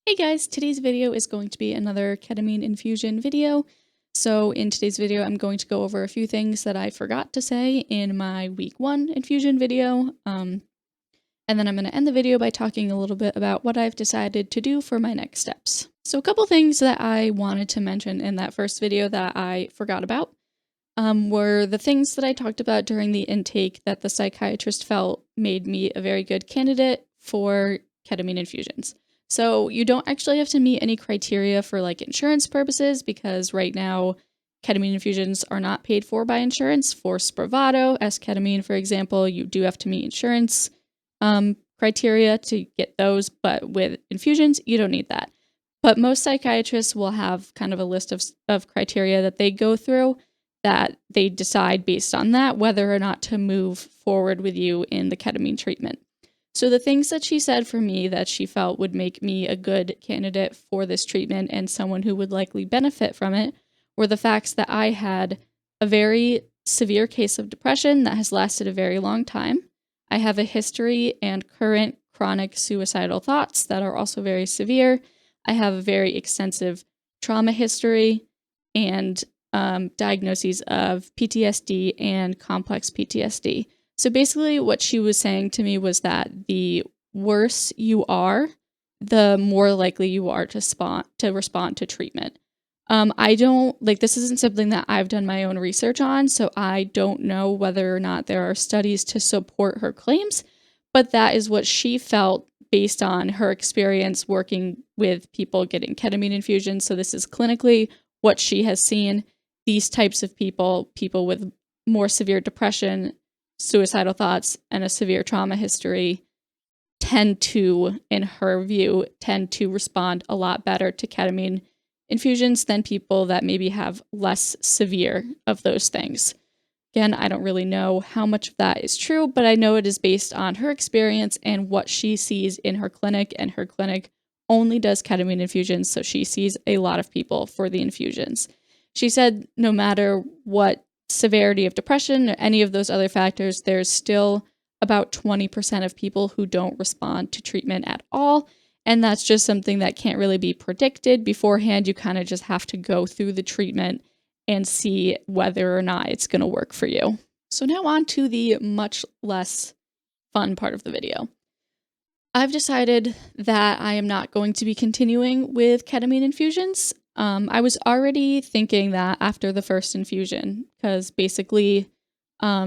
Hey guys, today's video is going to be another ketamine infusion video. So in today's video, I'm going to go over a few things that I forgot to say in my week 1 infusion video. And then I'm going to end the video by talking a little bit about what I've decided to do for my next steps. So a couple things that I wanted to mention in that first video that I forgot about were the things that I talked about during the intake that the psychiatrist felt made me a very good candidate for ketamine infusions. So you don't actually have to meet any criteria for like insurance purposes because right now ketamine infusions are not paid for by insurance. For Spravato, S-ketamine, for example, you do have to meet insurance criteria to get those, but with infusions, you don't need that. But most psychiatrists will have kind of a list of criteria that they go through that they decide based on that whether or not to move forward with you in the ketamine treatment. So the things that she said for me that she felt would make me a good candidate for this treatment and someone who would likely benefit from it were the facts that I had a very severe case of depression that has lasted a very long time. I have a history and current chronic suicidal thoughts that are also very severe. I have a very extensive trauma history and diagnoses of PTSD and complex PTSD. So basically what she was saying to me was that the worse you are, the more likely you are to respond to treatment. I don't, this isn't something that I've done my own research on, so I don't know whether or not there are studies to support her claims, but that is what she felt based on her experience working with people getting ketamine infusions. So this is clinically what she has seen. These types of people with more severe depression, suicidal thoughts, and a severe trauma history tend to, in her view, respond a lot better to ketamine infusions than people that maybe have less severe of those things. Again, I don't really know how much of that is true, but I know it is based on her experience and what she sees in her clinic, and her clinic only does ketamine infusions, so she sees a lot of people for the infusions. She said no matter what severity of depression or any of those other factors, there's still about 20% of people who don't respond to treatment at all. And that's just something that can't really be predicted beforehand. You kind of just have to go through the treatment and see whether or not it's going to work for you. So now on to the much less fun part of the video. I've decided that I am not going to be continuing with ketamine infusions. I was already thinking that after the first infusion, because basically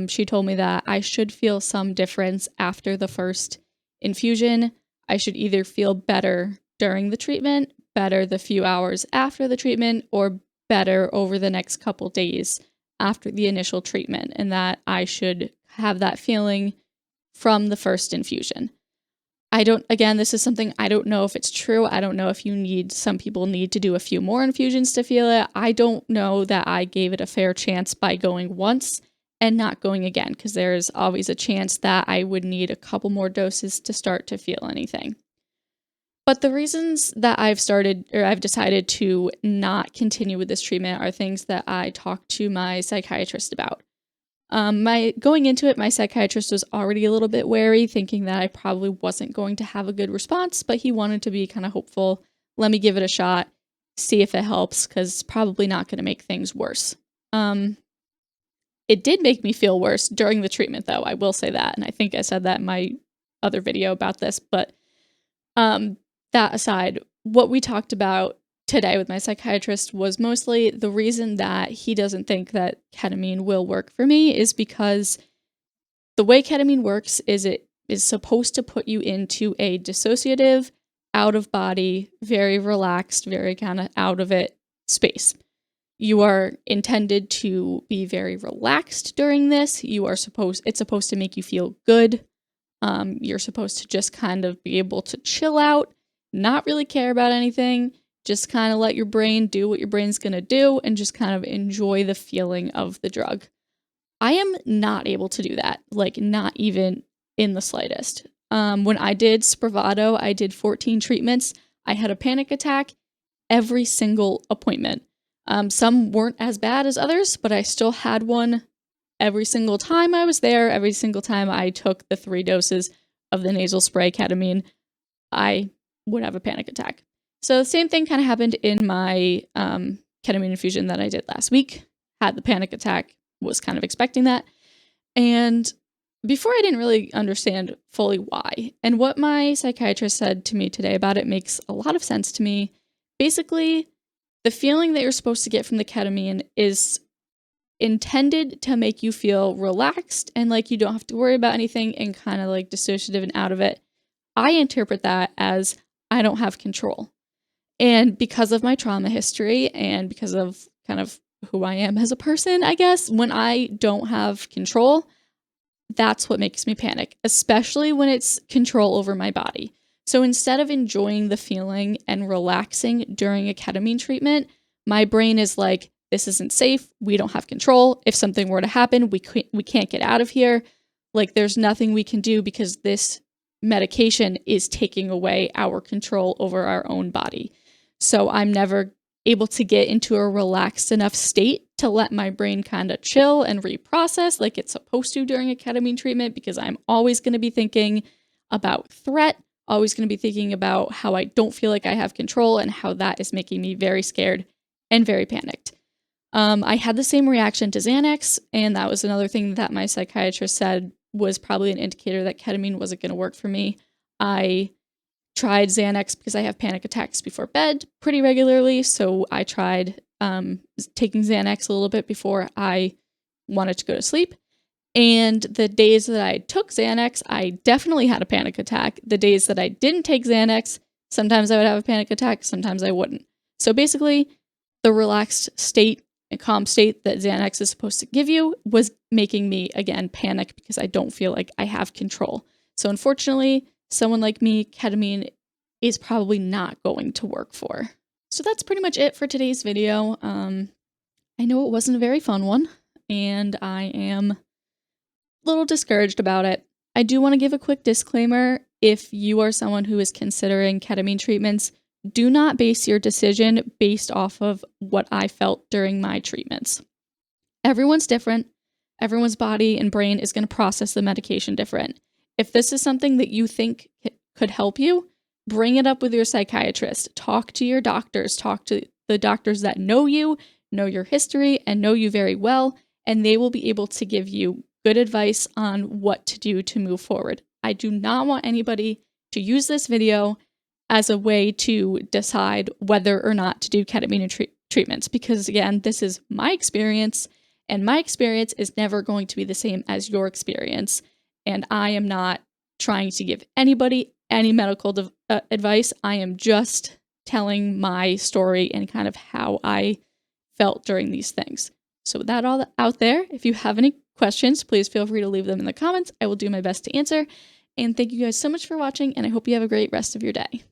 she told me that I should feel some difference after the first infusion. I should either feel better during the treatment, better the few hours after the treatment, or better over the next couple days after the initial treatment, and that I should have that feeling from the first infusion. This is something I don't know if it's true. I don't know if some people need to do a few more infusions to feel it. I don't know that I gave it a fair chance by going once and not going again, because there's always a chance that I would need a couple more doses to start to feel anything. But the reasons that I've decided to not continue with this treatment are things that I talked to my psychiatrist about. Going into it, my psychiatrist was already a little bit wary, thinking that I probably wasn't going to have a good response, but he wanted to be kind of hopeful. Let me give it a shot, see if it helps, because it's probably not going to make things worse. It did make me feel worse during the treatment, though, I will say that, and I think I said that in my other video about this, but that aside, what we talked about today with my psychiatrist was mostly the reason that he doesn't think that ketamine will work for me is because the way ketamine works is it is supposed to put you into a dissociative, out-of-body, very relaxed, very kind of out-of-it space. You are intended to be very relaxed during this. It's supposed to make you feel good. You're supposed to just kind of be able to chill out, not really care about anything, just kind of let your brain do what your brain's going to do and just kind of enjoy the feeling of the drug. I am not able to do that, not even in the slightest. When I did Spravato, I did 14 treatments. I had a panic attack every single appointment. Some weren't as bad as others, but I still had one every single time I was there. Every single time I took the 3 doses of the nasal spray ketamine, I would have a panic attack. So the same thing kind of happened in my ketamine infusion that I did last week. Had the panic attack, was kind of expecting that. And before I didn't really understand fully why. And what my psychiatrist said to me today about it makes a lot of sense to me. Basically, the feeling that you're supposed to get from the ketamine is intended to make you feel relaxed and like you don't have to worry about anything and kind of like dissociative and out of it. I interpret that as I don't have control. And because of my trauma history and because of kind of who I am as a person, I guess, when I don't have control, that's what makes me panic, especially when it's control over my body. So instead of enjoying the feeling and relaxing during a ketamine treatment, my brain is like, this isn't safe. We don't have control. If something were to happen, we can't get out of here. Like, there's nothing we can do because this medication is taking away our control over our own body. So I'm never able to get into a relaxed enough state to let my brain kind of chill and reprocess like it's supposed to during a ketamine treatment, because I'm always going to be thinking about threat, always going to be thinking about how I don't feel like I have control and how that is making me very scared and very panicked. I had the same reaction to Xanax, and that was another thing that my psychiatrist said was probably an indicator that ketamine wasn't going to work for me. I tried Xanax because I have panic attacks before bed pretty regularly, so I tried taking Xanax a little bit before I wanted to go to sleep. And the days that I took Xanax, I definitely had a panic attack. The days that I didn't take Xanax, sometimes I would have a panic attack, sometimes I wouldn't. So basically, the relaxed state and calm state that Xanax is supposed to give you was making me, again, panic because I don't feel like I have control. So unfortunately, someone like me, ketamine is probably not going to work for. So that's pretty much it for today's video. I know it wasn't a very fun one, and I am a little discouraged about it. I do want to give a quick disclaimer. If you are someone who is considering ketamine treatments, do not base your decision based off of what I felt during my treatments. Everyone's different. Everyone's body and brain is going to process the medication different. If this is something that you think could help you, bring it up with your psychiatrist. Talk to your doctors. Talk to the doctors that know you, know your history, and know you very well, and they will be able to give you good advice on what to do to move forward. I do not want anybody to use this video as a way to decide whether or not to do ketamine treatments, because again, this is my experience, and my experience is never going to be the same as your experience. And I am not trying to give anybody any medical advice. I am just telling my story and kind of how I felt during these things. So with that all out there, if you have any questions, please feel free to leave them in the comments. I will do my best to answer. And thank you guys so much for watching, and I hope you have a great rest of your day.